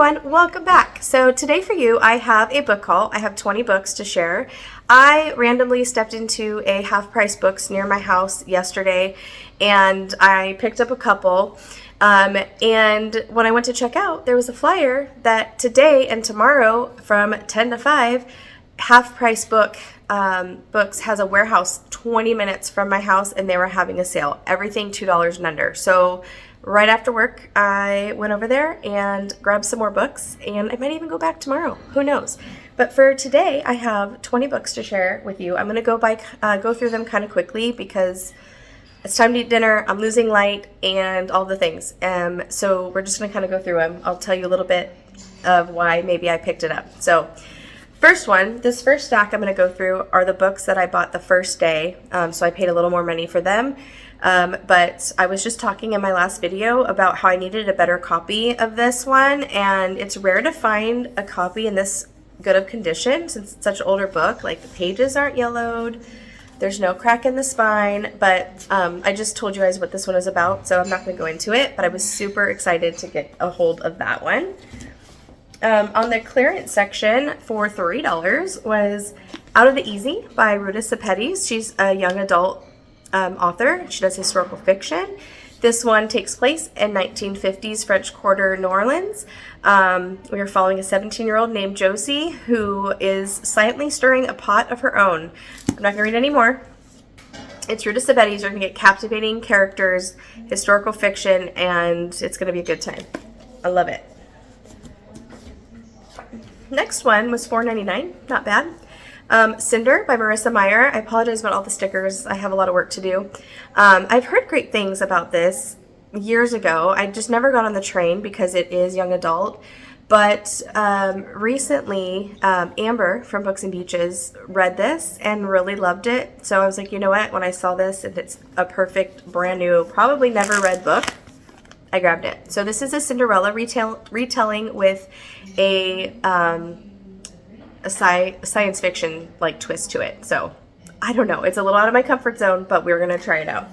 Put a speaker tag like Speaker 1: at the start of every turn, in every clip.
Speaker 1: everyone, welcome back. So today for you, I have a book haul. I have 20 books to share. I randomly stepped into a half-price books near my house yesterday, and I picked up a couple. And when I went to check out, there was a flyer that today and tomorrow from 10 to 5, half-price books has a warehouse 20 minutes from my house, and they were having a sale. Everything $2 and under. So right after work, I went over there and grabbed some more books, and I might even go back tomorrow. Who knows? But for today, I have 20 books to share with you. I'm going to go through them kind of quickly because it's time to eat dinner. I'm losing light and all the things. So we're just going to kind of go through them. I'll tell you a little bit of why maybe I picked it up. So this first stack I'm going to go through are the books that I bought the first day. So I paid a little more money for them. But I was just talking in my last video about how I needed a better copy of this one, and it's rare to find a copy in this good of condition since it's such an older book. Like, the pages aren't yellowed, there's no crack in the spine, but I just told you guys what this one is about, so I'm not going to go into it, but I was super excited to get a hold of that one. On the clearance section for $3 was Out of the Easy by Ruta Sepetys. She's a young adult author. She does historical fiction. This one takes place in 1950s French Quarter, New Orleans. We are following a 17-year-old named Josie who is silently stirring a pot of her own. I'm not going to read any more. It's Ruta Sepetys. You're going to get captivating characters, historical fiction, and it's going to be a good time. I love it. Next one was $4.99. Not bad. Cinder by Marissa Meyer. I apologize about all the stickers. I have a lot of work to do. I've heard great things about this years ago. I just never got on the train because it is young adult. But recently, Amber from Books and Beaches read this and really loved it. So I was like, you know what? When I saw this, and it's a perfect, brand new, probably never read book, I grabbed it. So this is a Cinderella retelling with a science fiction like twist to it. So I don't know, it's a little out of my comfort zone, but we're gonna try it out.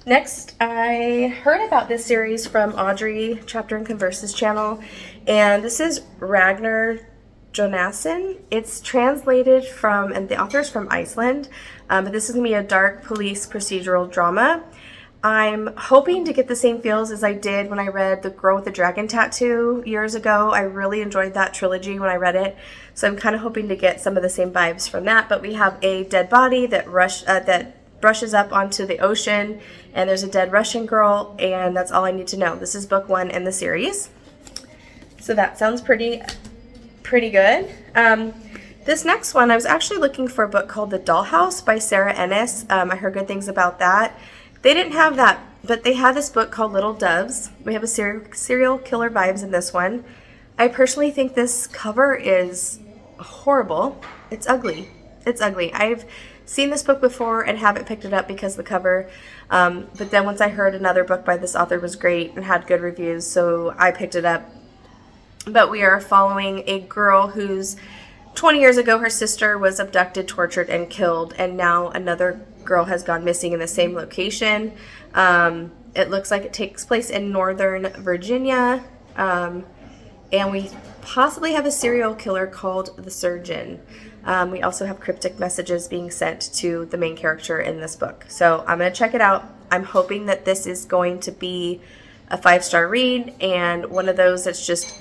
Speaker 1: Next, I heard about this series from Audrey Chapter and Converse's channel, and this is Ragnar Jonasson. It's translated from, and the author's from Iceland, but this is gonna be a dark police procedural drama. I'm hoping to get the same feels as I did when I read The Girl with the Dragon Tattoo years ago. I really enjoyed that trilogy when I read it, so I'm kind of hoping to get some of the same vibes from that. But we have a dead body that brushes up onto the ocean, and there's a dead Russian girl, and that's all I need to know. This is book 1 in the series, so that sounds pretty good. This next one, I was actually looking for a book called The Dollhouse by Sara Ennis. I heard good things about that. They didn't have that, but they had this book called Little Doves. We have a serial killer vibes in this one. I personally think this cover is horrible. It's ugly. It's ugly. I've seen this book before and haven't picked it up because of the cover. But then once I heard another book by this author was great and had good reviews, so I picked it up. But we are following a girl who's 20 years ago, her sister was abducted, tortured, and killed, and now another girl has gone missing in the same location. It looks like it takes place in Northern Virginia, and we possibly have a serial killer called the Surgeon. We also have cryptic messages being sent to the main character in this book. So I'm going to check it out. I'm hoping that this is going to be a 5-star read and one of those that's just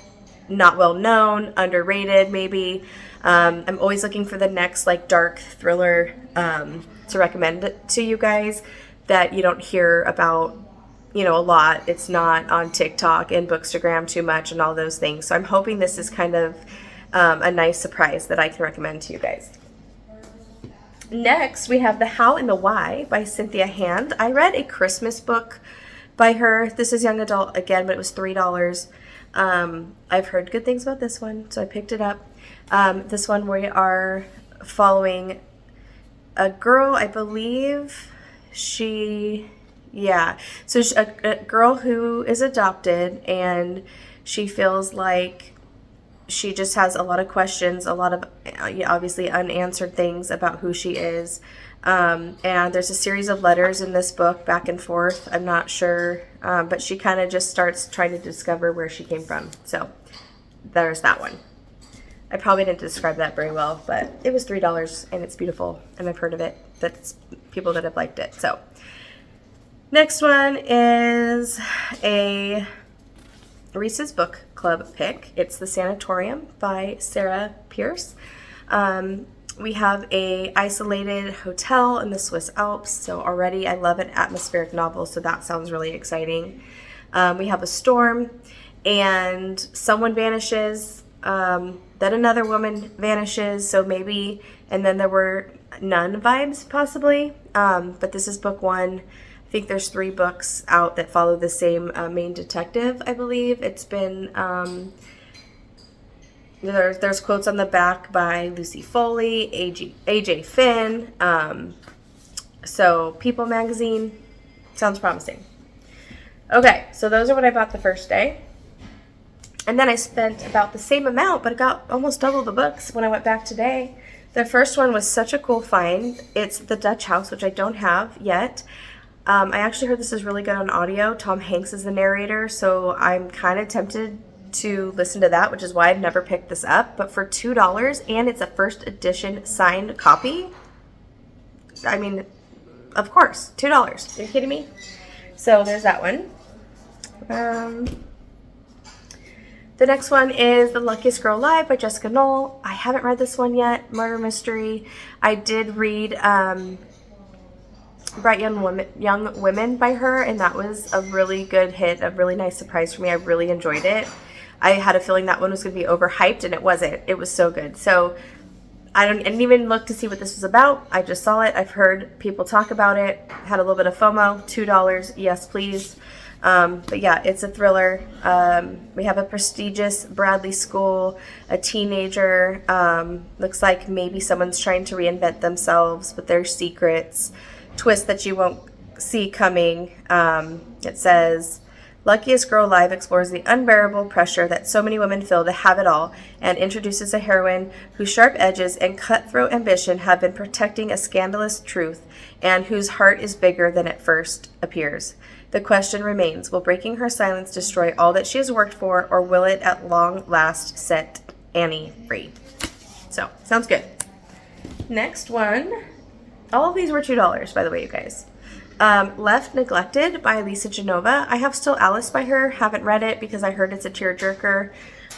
Speaker 1: not well known, underrated maybe. I'm always looking for the next like dark thriller to recommend it to you guys that you don't hear about, a lot. It's not on TikTok and Bookstagram too much and all those things. So I'm hoping this is kind of a nice surprise that I can recommend to you guys. Next, we have The How and the Why by Cynthia Hand. I read a Christmas book by her. This is young adult again, but it was $3. I've heard good things about this one, so I picked it up. This one we are following a girl, I believe so a girl who is adopted, and she feels like she just has a lot of questions, a lot of obviously unanswered things about who she is. And there's a series of letters in this book back and forth. I'm not sure, but she kind of just starts trying to discover where she came from. So there's that one. I probably didn't describe that very well, but it was $3 and it's beautiful, and I've heard of it. That's people that have liked it. So next one is a Reese's Book Club pick. It's The Sanitorium by Sara Pearse. We have a isolated hotel in the Swiss Alps, so already I love an atmospheric novel, so that sounds really exciting. We have a storm, and someone vanishes, then another woman vanishes, so maybe, and then there were nun vibes possibly, but this is book one. I think there's 3 books out that follow the same main detective, I believe. It's been, there's quotes on the back by Lucy Foley, AJ Finn, so People magazine. Sounds promising. Okay, so those are what I bought the first day. And then I spent about the same amount, but I got almost double the books when I went back today. The first one was such a cool find. It's The Dutch House, which I don't have yet. I actually heard this is really good on audio. Tom Hanks is the narrator, so I'm kind of tempted to listen to that, which is why I've never picked this up. But for $2, and it's a first edition signed copy, I mean, of course, $2. Are you kidding me? So there's that one. The next one is The Luckiest Girl Alive by Jessica Knoll. I haven't read this one yet. Murder mystery. I did read Bright Young Women by her, and that was a really good hit, a really nice surprise for me. I really enjoyed it. I had a feeling that one was going to be overhyped, and it wasn't. It was so good. So I didn't even look to see what this was about. I just saw it. I've heard people talk about it. Had a little bit of FOMO. $2. Yes, please. But yeah, it's a thriller. We have a prestigious Bradley school, a teenager. Looks like maybe someone's trying to reinvent themselves with their secrets. Twist that you won't see coming. It says, Luckiest Girl Alive explores the unbearable pressure that so many women feel to have it all, and introduces a heroine whose sharp edges and cutthroat ambition have been protecting a scandalous truth, and whose heart is bigger than it first appears. The question remains, will breaking her silence destroy all that she has worked for, or will it at long last set Annie free? So, sounds good. Next one. All of these were $2, by the way, you guys. Left Neglected by Lisa Genova. I have Still Alice by her. Haven't read it because I heard it's a tearjerker.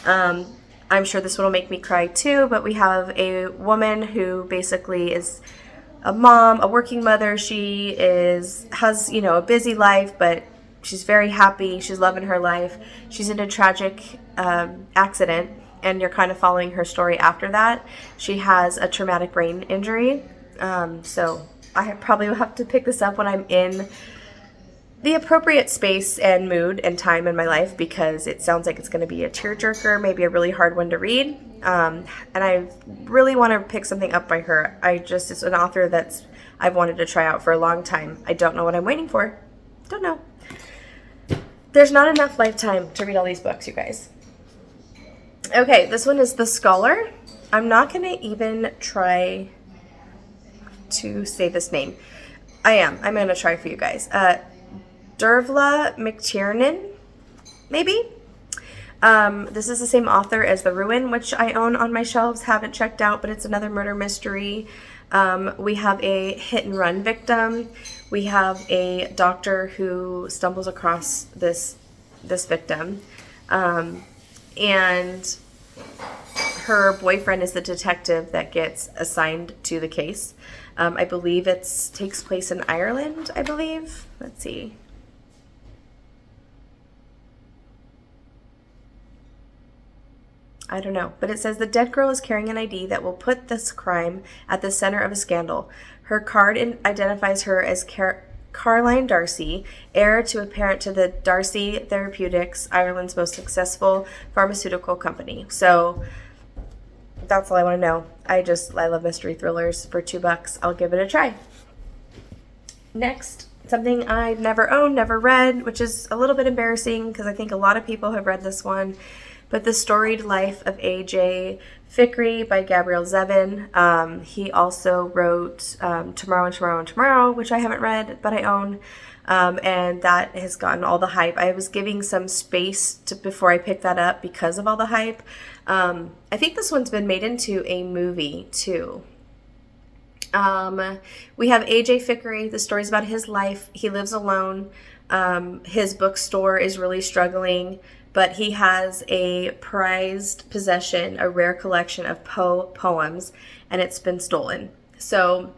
Speaker 1: I'm sure this one will make me cry too, but we have a woman who basically is a mom, a working mother. She has, a busy life, but she's very happy. She's loving her life. She's in a tragic accident, and you're kind of following her story after that. She has a traumatic brain injury. So I probably will have to pick this up when I'm in the appropriate space and mood and time in my life, because it sounds like it's going to be a tearjerker, maybe a really hard one to read. And I really want to pick something up by her. It's an author that's I've wanted to try out for a long time. I don't know what I'm waiting for. Don't know. There's not enough lifetime to read all these books, you guys. Okay, this one is The Scholar. I'm not going to even try to say this name. I'm going to try for you guys. Dervla McTiernan, maybe? This is the same author as The Ruin, which I own on my shelves, haven't checked out, but it's another murder mystery. We have a hit and run victim. We have a doctor who stumbles across this victim. And her boyfriend is the detective that gets assigned to the case. I believe it takes place in Ireland, I believe. Let's see. I don't know, but it says the dead girl is carrying an ID that will put this crime at the center of a scandal. Her card identifies her as Caroline Darcy, heir to a parent to the Darcy Therapeutics, Ireland's most successful pharmaceutical company. So that's all I want to know. I love mystery thrillers. For $2, I'll give it a try. Next, something I've never owned, never read, which is a little bit embarrassing because I think a lot of people have read this one. But The Storied Life of A.J. Fikry by Gabrielle Zevin. He also wrote Tomorrow and Tomorrow and Tomorrow, which I haven't read, but I own. And that has gotten all the hype. I was giving some space before I picked that up because of all the hype. I think this one's been made into a movie too. We have A.J. Fikry. The story's about his life. He lives alone. His bookstore is really struggling, but he has a prized possession, a rare collection of poems, and it's been stolen. So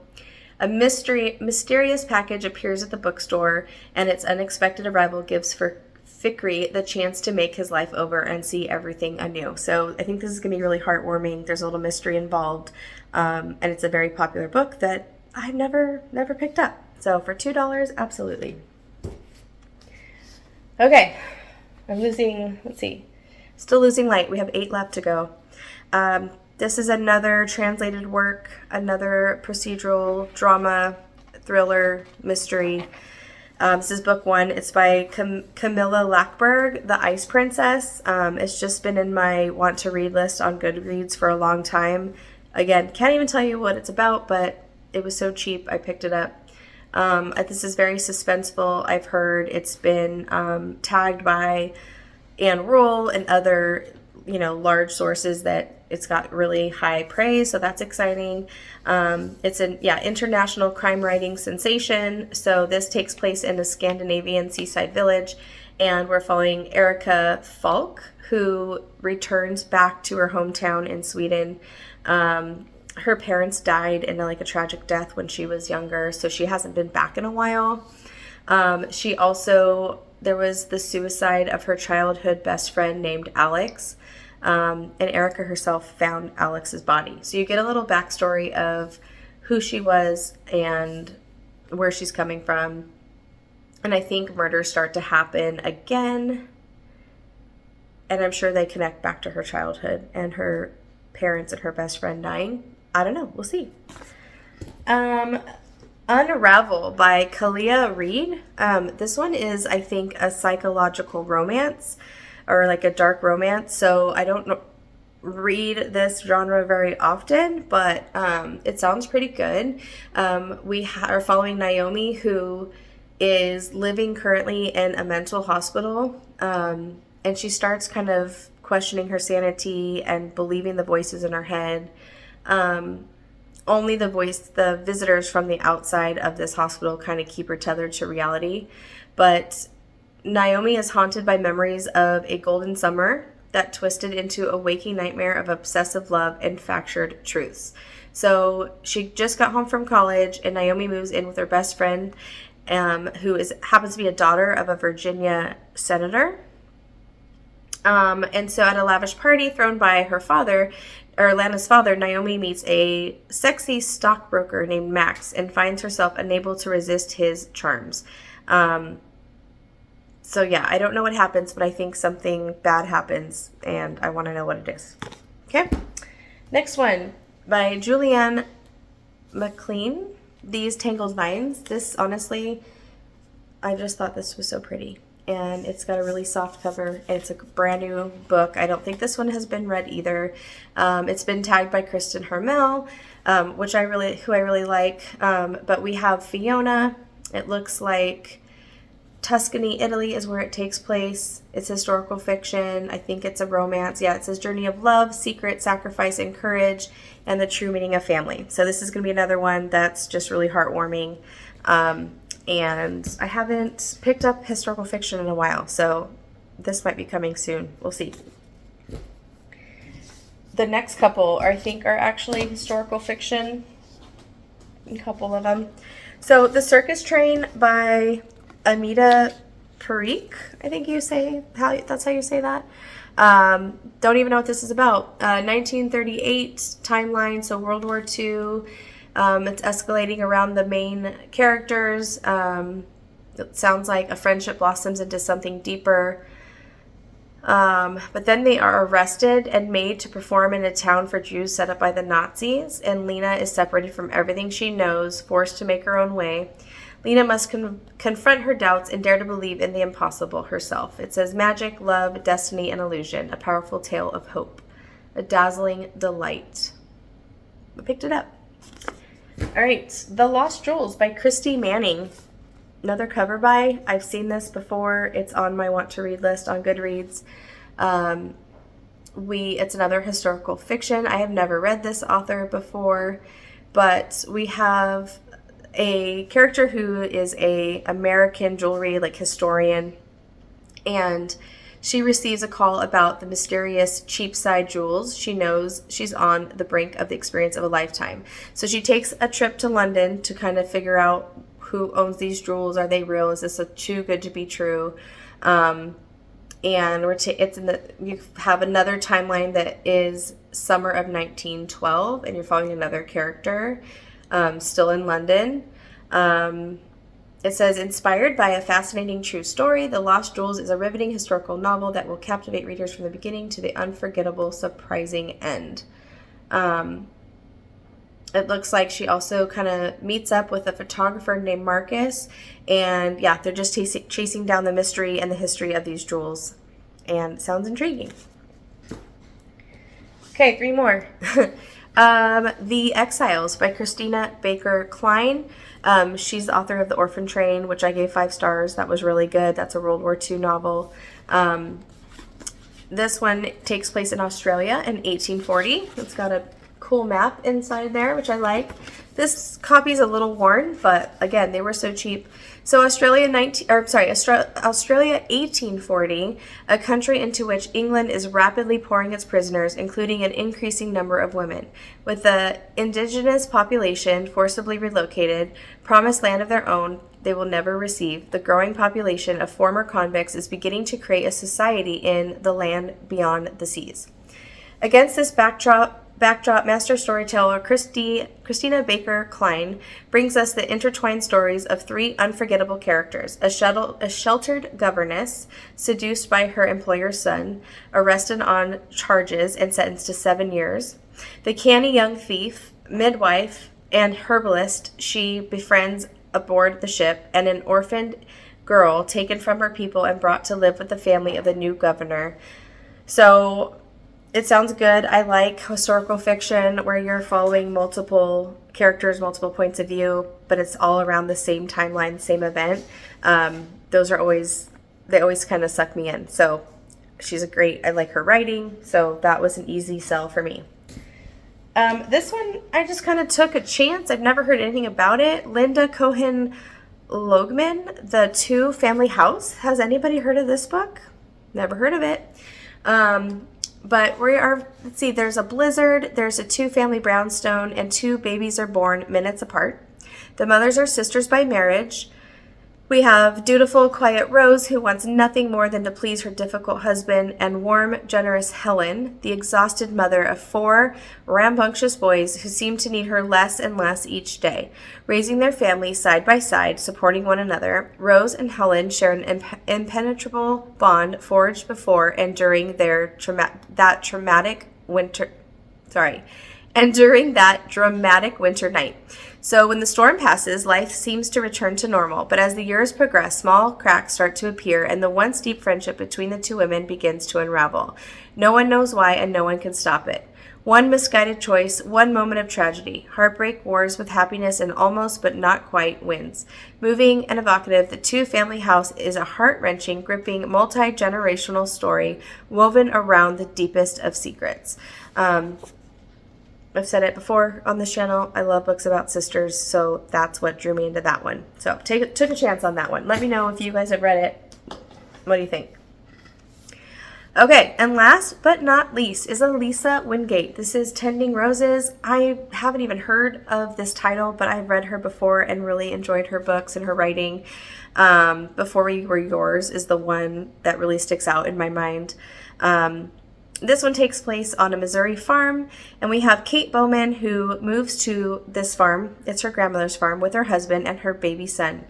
Speaker 1: a mysterious package appears at the bookstore, and its unexpected arrival gives Fikry the chance to make his life over and see everything anew. So I think this is going to be really heartwarming. There's a little mystery involved, and it's a very popular book that I've never picked up. So for $2, absolutely. Okay, still losing light. We have 8 left to go. This is another translated work, another procedural drama, thriller, mystery. This is book 1. It's by Camila Lackberg, The Ice Princess. It's just been in my want to read list on Goodreads for a long time. Again, can't even tell you what it's about, but it was so cheap I picked it up. This is very suspenseful. I've heard it's been tagged by Anne Rule and other, large sources that it's got really high praise, so that's exciting. It's an international crime writing sensation. So this takes place in a Scandinavian seaside village, and we're following Erika Falk, who returns back to her hometown in Sweden. Her parents died in a tragic death when she was younger, so she hasn't been back in a while. There was the suicide of her childhood best friend named Alex, and Erika herself found Alex's body. So you get a little backstory of who she was and where she's coming from. And I think murders start to happen again, and I'm sure they connect back to her childhood and her parents and her best friend dying. I don't know. We'll see. Unravel by Calia Reed. This one is, I think, a psychological romance or a dark romance. So I don't read this genre very often, but it sounds pretty good. We are following Naomi, who is living currently in a mental hospital, and she starts kind of questioning her sanity and believing the voices in her head. Only the visitors from the outside of this hospital kind of keep her tethered to reality. But Naomi is haunted by memories of a golden summer that twisted into a waking nightmare of obsessive love and fractured truths. So she just got home from college, and Naomi moves in with her best friend, who happens to be a daughter of a Virginia senator. And so at a lavish party thrown by her father, or Lana's father, Naomi meets a sexy stockbroker named Max and finds herself unable to resist his charms. I don't know what happens, but I think something bad happens, and I want to know what it is. Okay. Next one by Julianne Maclean, These Tangled Vines. This, honestly, I just thought this was so pretty. And it's got a really soft cover, and it's a brand new book. I don't think this one has been read either. It's been tagged by Kristen Hermel, who I really like. But we have Fiona. It looks like Tuscany, Italy is where it takes place. It's historical fiction. I think it's a romance. Yeah, it says journey of love, secret, sacrifice, and courage, and the true meaning of family. So this is going to be another one that's just really heartwarming. And I haven't picked up historical fiction in a while, so this might be coming soon. We'll see. The next couple, I think, are actually historical fiction. A couple of them. So, The Circus Train by Amita Parikh, I think that's how you say that. Don't even know what this is about. 1938 timeline, so World War II. It's escalating around the main characters. It sounds like a friendship blossoms into something deeper. But then they are arrested and made to perform in a town for Jews set up by the Nazis. And Lena is separated from everything she knows, forced to make her own way. Lena must confront her doubts and dare to believe in the impossible herself. It says magic, love, destiny, and illusion, a powerful tale of hope, a dazzling delight. I picked it up. All right, The Lost Jewels by Christy Manning. Another cover by. I've seen this before. It's on my want to read list on Goodreads. It's another historical fiction. I have never read this author before, but we have a character who is a American jewelry historian, and she receives a call about the mysterious Cheapside jewels. She knows she's on the brink of the experience of a lifetime. So she takes a trip to London to kind of figure out who owns these jewels. Are they real? Is this too good to be true? And you have another timeline that is summer of 1912, and you're following another character still in London. It says, inspired by a fascinating true story, The Lost Jewels is a riveting historical novel that will captivate readers from the beginning to the unforgettable, surprising end. It looks like she also kind of meets up with a photographer named Marcus, and yeah, they're just chasing down the mystery and the history of these jewels, and it sounds intriguing. Okay, 3 more. The Exiles by Christina Baker Klein. She's the author of The Orphan Train, which I gave 5 stars. That was really good. That's a World War II novel. This one takes place in Australia in 1840. It's got a cool map inside there, which I like. This copy's a little worn, but again, they were so cheap. So Australia 1840, a country into which England is rapidly pouring its prisoners, including an increasing number of women. With the indigenous population forcibly relocated, promised land of their own they will never receive, the growing population of former convicts is beginning to create a society in the land beyond the seas. Against this backdrop, master storyteller Christina Baker Klein brings us the intertwined stories of 3 unforgettable characters: a sheltered governess seduced by her employer's son, arrested on charges and sentenced to 7 years; the canny young thief, midwife, and herbalist she befriends aboard the ship; and an orphaned girl taken from her people and brought to live with the family of the new governor. So it sounds good. I like historical fiction where you're following multiple characters, multiple points of view, but it's all around the same timeline, same event. They always kind of suck me in. So I like her writing, so that was an easy sell for me. This one, I just kind of took a chance. I've never heard anything about it. Linda Cohen Logman, The Two Family House. Has anybody heard of this book? Never heard of it. But let's see, there's a blizzard, there's a 2-family brownstone, and 2 babies are born minutes apart. The mothers are sisters by marriage. We have dutiful, quiet Rose, who wants nothing more than to please her difficult husband, and warm, generous Helen, the exhausted mother of 4 rambunctious boys who seem to need her less and less each day. Raising their family side by side, supporting one another, Rose and Helen share an impenetrable bond forged before and during that dramatic winter night. So when the storm passes, life seems to return to normal, but as the years progress, small cracks start to appear, and the once deep friendship between the 2 women begins to unravel. No one knows why, and no one can stop it. One misguided choice, one moment of tragedy. Heartbreak wars with happiness and almost but not quite wins. Moving and evocative, The Two Family House is a heart-wrenching, gripping, multi-generational story woven around the deepest of secrets. I've said it before on this channel. I love books about sisters, so that's what drew me into that one. So took a chance on that one. Let me know if you guys have read it. What do you think? Okay, and last but not least is Elisa Wingate. This is Tending Roses. I haven't even heard of this title, but I've read her before and really enjoyed her books and her writing. Before We Were Yours is the one that really sticks out in my mind. This one takes place on a Missouri farm, and we have Kate Bowman, who moves to this farm. It's her grandmother's farm with her husband and her baby son.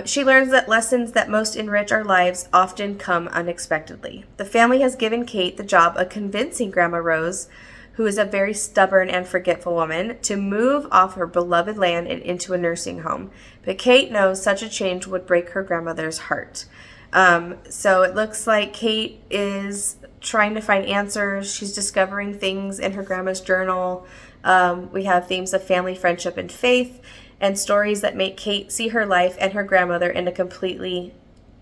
Speaker 1: She learns that lessons that most enrich our lives often come unexpectedly. The family has given Kate the job of convincing Grandma Rose, who is a very stubborn and forgetful woman, to move off her beloved land and into a nursing home. But Kate knows such a change would break her grandmother's heart. So it looks like Kate is trying to find answers. She's discovering things in her grandma's journal. We have themes of family, friendship, and faith, and stories that make Kate see her life and her grandmother in a completely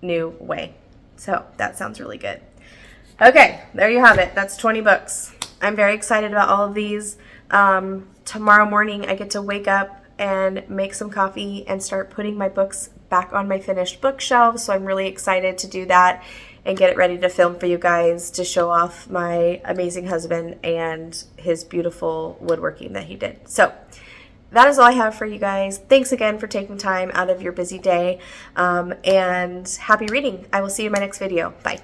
Speaker 1: new way. So that sounds really good. Okay, there you have it. That's 20 books. I'm very excited about all of these. Tomorrow morning I get to wake up and make some coffee and start putting my books back on my finished bookshelves. So I'm really excited to do that and get it ready to film for you guys to show off my amazing husband and his beautiful woodworking that he did. So that is all I have for you guys. Thanks again for taking time out of your busy day, and happy reading. I will see you in my next video. Bye.